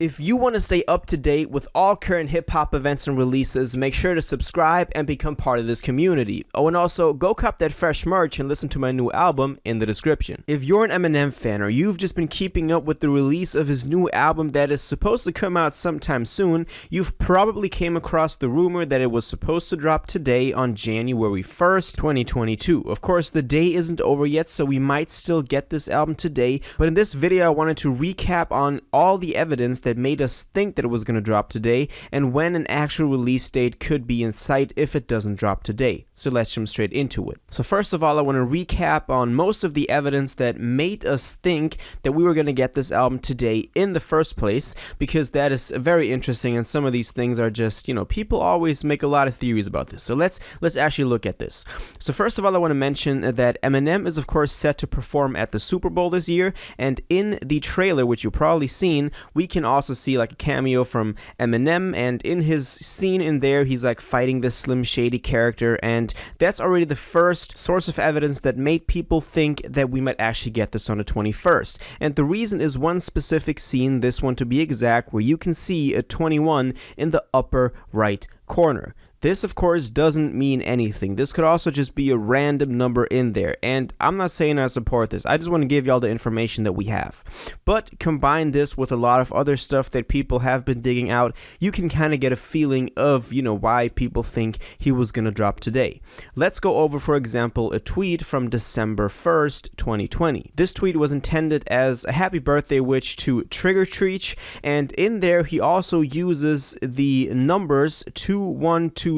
If you want to stay up to date with all current hip-hop events and releases, make sure to subscribe and become part of this community. Oh, and also, go cop that fresh merch and listen to my new album in the description. If you're an Eminem fan or you've just been keeping up with the release of his new album that is supposed to come out sometime soon, you've probably came across the rumor that it was supposed to drop today on January 1st, 2022. Of course, the day isn't over yet, so we might still get this album today, but in this video I wanted to recap on all the evidence that made us think that it was going to drop today and when an actual release date could be in sight if it doesn't drop today. So let's jump straight into it. So first of all, I want to recap on most of the evidence that made us think that we were going to get this album today in the first place, because that is very interesting and some of these things are just, people always make a lot of theories about this. So let's actually look at this. So first of all, I want to mention that Eminem is of course set to perform at the Super Bowl this year, and in the trailer, which you've probably seen, we can also see like a cameo from Eminem, and in his scene in there he's like fighting this Slim Shady character, and that's already the first source of evidence that made people think that we might actually get this on the 21st. And the reason is one specific scene, this one to be exact, where you can see a 21 in the upper right corner. This, of course, doesn't mean anything. This could also just be a random number in there, and I'm not saying I support this. I just want to give y'all the information that we have. But combine this with a lot of other stuff that people have been digging out, you can kind of get a feeling of, why people think he was going to drop today. Let's go over, for example, a tweet from December 1st, 2020. This tweet was intended as a happy birthday wish to Trigger Treach, and in there he also uses the numbers 2122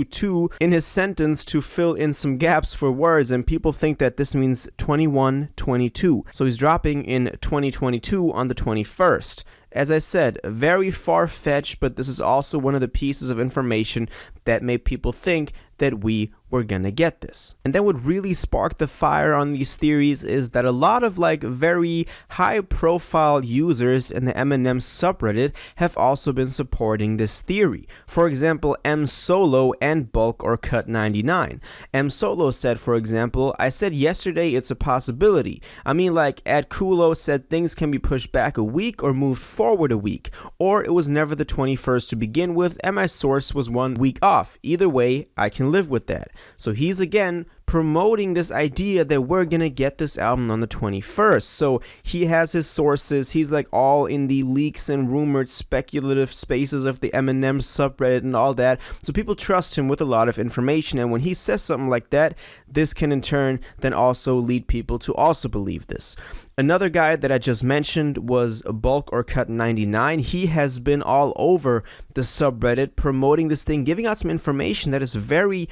in his sentence to fill in some gaps for words, and people think that this means 2122. So he's dropping in 2022 on the 21st. As I said, very far-fetched, but this is also one of the pieces of information that made people think that we were gonna get this. And then what really sparked the fire on these theories is that a lot of very high-profile users in the Eminem subreddit have also been supporting this theory. For example, M Solo and Bulk or Cut 99. M Solo said, for example, "I said yesterday it's a possibility. I mean, Ed Kulo said things can be pushed back a week or moved forward a week, or it was never the 21st to begin with, and my source was 1 week off. Either way, I can live with that." So he's again promoting this idea that we're gonna get this album on the 21st. So he has his sources, he's all in the leaks and rumored speculative spaces of the Eminem subreddit and all that, so people trust him with a lot of information, and when he says something like that, this can in turn then also lead people to also believe this. Another guy that I just mentioned was Bulk or Cut 99. He has been all over the subreddit promoting this thing, giving out some information that is very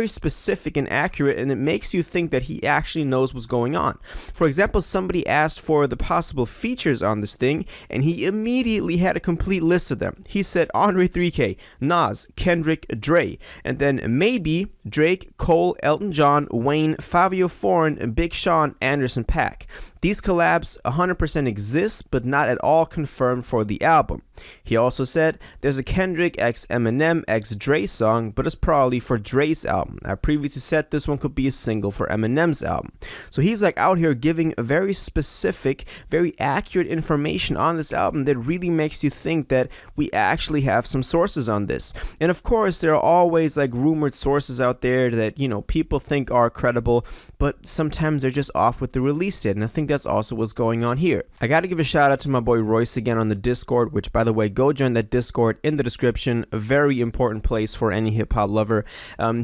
specific and accurate, and it makes you think that he actually knows what's going on. For example, somebody asked for the possible features on this thing, and he immediately had a complete list of them. He said Andre 3K, Nas, Kendrick, Dre, and then maybe Drake, Cole, Elton John, Wayne, Fabio Foreign, Big Sean, Anderson .Paak. These collabs 100% exist, but not at all confirmed for the album. He also said there's a Kendrick x Eminem x Dre song, but it's probably for Dre's album. I previously said this one could be a single for Eminem's album. So he's out here giving a very specific, very accurate information on this album that really makes you think that we actually have some sources on this. And of course, there are always rumored sources out there that, people think are credible, but sometimes they're just off with the release date, and I think that's also what's going on here. I gotta give a shout out to my boy Royce again on the Discord, which by the way, go join that Discord in the description, a very important place for any hip-hop lover.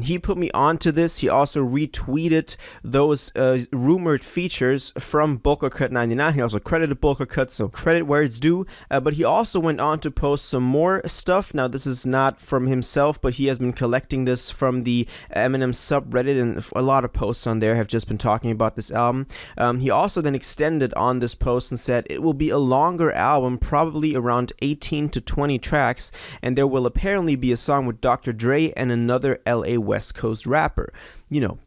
He put me onto this. He also retweeted those rumored features from Bulk or Cut 99. He also credited Bulk or Cut, so credit where it's due, but he also went on to post some more stuff. Now this is not from himself, but he has been collecting this from the Eminem subreddit, and a lot of posts on there have just been talking about this album. He also then extended on this post and said it will be a longer album, probably around 18 to 20 tracks, and there will apparently be a song with Dr. Dre and another LA West Coast rapper.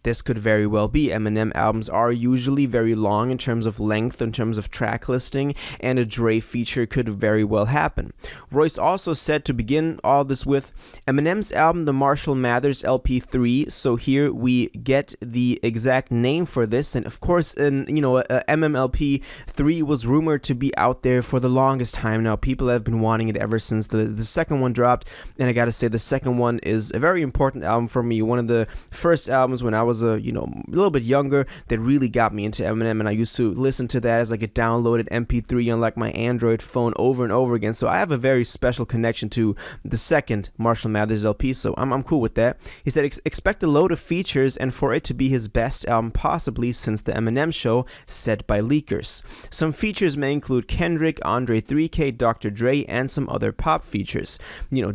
This could very well be. Eminem albums are usually very long in terms of length, in terms of track listing, and a Dre feature could very well happen. Royce also said to begin all this with Eminem's album, the Marshall Mathers LP3, so here we get the exact name for this, and of course, MMLP3 was rumored to be out there for the longest time now. People have been been wanting it ever since the second one dropped, and I gotta say the second one is a very important album for me. One of the first albums when I was a little bit younger that really got me into Eminem, and I used to listen to that as like a downloaded MP3 on like my Android phone over and over again. So I have a very special connection to the second Marshall Mathers LP, so I'm cool with that. He said, expect a load of features and for it to be his best album possibly since the Eminem Show, said by leakers. Some features may include Kendrick, Andre 3K, Dr. Dre, and some other pop features.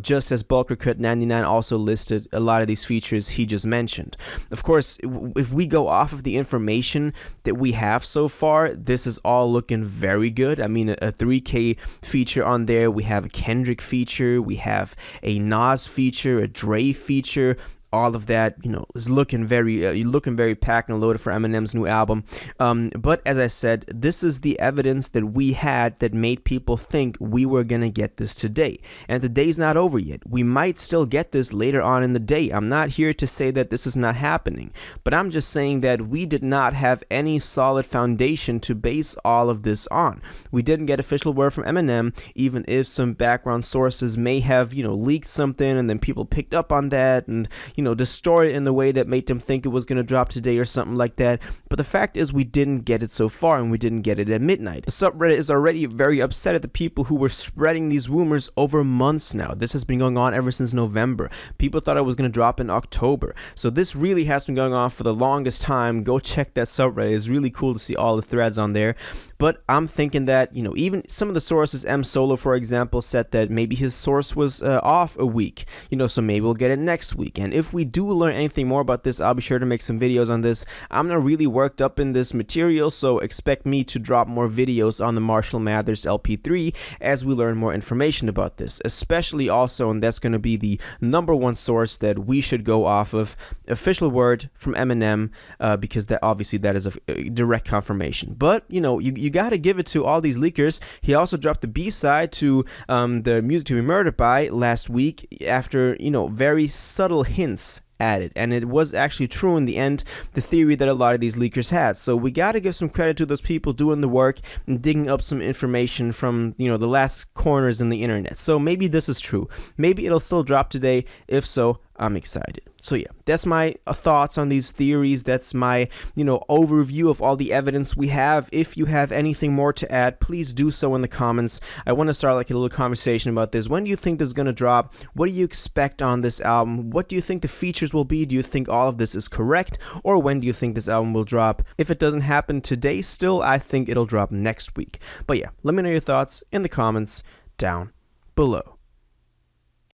Just as Bulk Cut 99 also listed a lot of these features he just mentioned. Of course, if we go off of the information that we have so far, this is all looking very good. I mean, a 3K feature on there, we have a Kendrick feature, we have a Nas feature, a Dre feature. All of that, is looking very packed and loaded for Eminem's new album. But as I said, this is the evidence that we had that made people think we were going to get this today. And the day's not over yet. We might still get this later on in the day. I'm not here to say that this is not happening, but I'm just saying that we did not have any solid foundation to base all of this on. We didn't get official word from Eminem, even if some background sources may have, leaked something and then people picked up on that and, distorted in the way that made them think it was going to drop today or something like that. But the fact is we didn't get it so far, and we didn't get it at midnight. The subreddit is already very upset at the people who were spreading these rumors over months now. This has been going on ever since November. People thought it was going to drop in October. So this really has been going on for the longest time. Go check that subreddit. It's really cool to see all the threads on there. But I'm thinking that, even some of the sources, M Solo, for example, said that maybe his source was off a week, so maybe we'll get it next week. And if we do learn anything more about this, I'll be sure to make some videos on this. I'm not really worked up in this material, so expect me to drop more videos on the Marshall Mathers LP3 as we learn more information about this, especially also, and that's going to be the #1 source that we should go off of, official word from Eminem, because that is a direct confirmation. But, you got to give it to all these leakers. He also dropped the B-side to the Music to Be Murdered By last week after, very subtle hints at it, and it was actually true in the end, the theory that a lot of these leakers had. So we got to give some credit to those people doing the work and digging up some information from the last corners in the internet. So maybe this is true. Maybe it'll still drop today. If so, I'm excited. So yeah, that's my thoughts on these theories. That's my, overview of all the evidence we have. If you have anything more to add, please do so in the comments. I want to start like a little conversation about this. When do you think this is going to drop? What do you expect on this album? What do you think the features will be? Do you think all of this is correct? Or when do you think this album will drop? If it doesn't happen today still, I think it'll drop next week. But yeah, let me know your thoughts in the comments down below.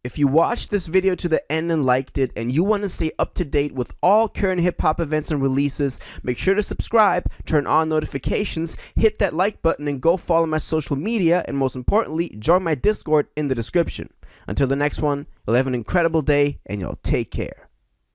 If you watched this video to the end and liked it, and you want to stay up to date with all current hip-hop events and releases, make sure to subscribe, turn on notifications, hit that like button, and go follow my social media, and most importantly, join my Discord in the description. Until the next one, you'll have an incredible day, and y'all take care.